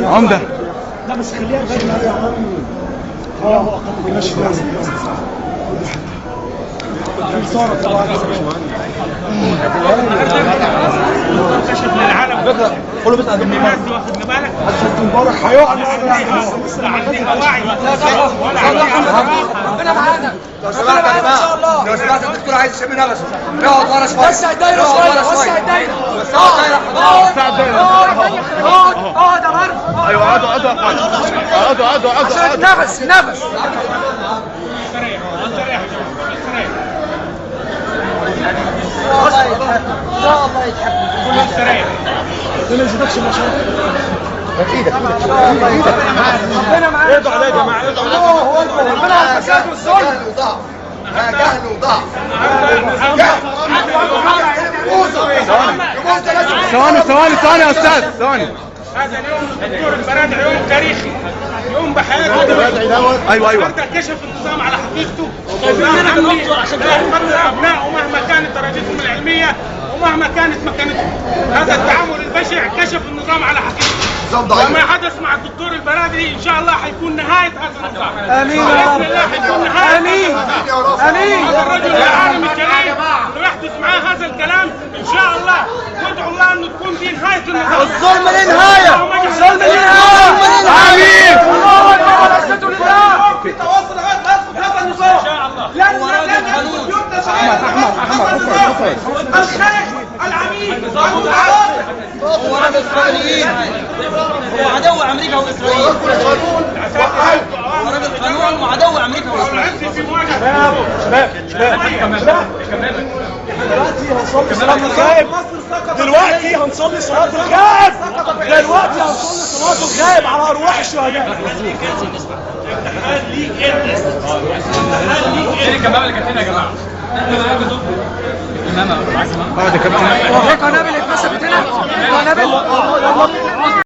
عمده. لا بس خليها ماشي صورة طبعا كشف للعالم كله بس قدام الناس دي واخد بالك امبارح هيقع عندنا وعي ولا ربنا معانا لو سمحت يا جماعه لو سمحت الدكتور عايز يشم نفسه اقعد ورا شويه وسع الدايره شويه وسع الدايره وسع الدايره اقعد يا مرة ايوه اقعدوا عشان نفس الله يتحمل كل استريح ما يزيدكش مشاكل ايدك ربنا معانا اقعدوا عليه يا جماعه اقعدوا ربنا على الفساد والظلم جهل وضعف ثواني يا استاذ ثواني. هذا اليوم دكتور البرادعي يوم تاريخي، يوم بحياته. ايوه كشف النظام على حقيقته عشان يقدر ابنائه مهما كانت درجتهم العلميه ومهما كانت مكانتهم. هذا التعامل البشع كشف النظام على حقيقته. وما حدث مع الدكتور البرادعي ان شاء الله حيكون نهايه هذا النظام. امين باذن الله حيكون نهايه. امين هذا الرجل العالم الكريم انه يحدث معاه هذا الكلام ان شاء الله. وادعوا الله انه تكون دي نهايه النظام. الظلم له نهايه. الظلم له نهايه. امين. الله اكبر اسجدوا لله. في تواصل لغايه ما يسقط هذا النظام ان شاء الله. لن يدخل بيوتنا احمد الشيخ العميد هو رب اسرائيليين، هو عدو امريكا واسرائيل. هو رب القانون وعدو امريكا واسرائيل. دلوقتي هنصلي صلاة الغائب. دلوقتي هنصلي صلاة الغائب على أرواح الشهداء. ايه الكمامه اللي كانت هنا يا جماعه؟ بعد كابتن قنابل اتمسكت هنا. قنابل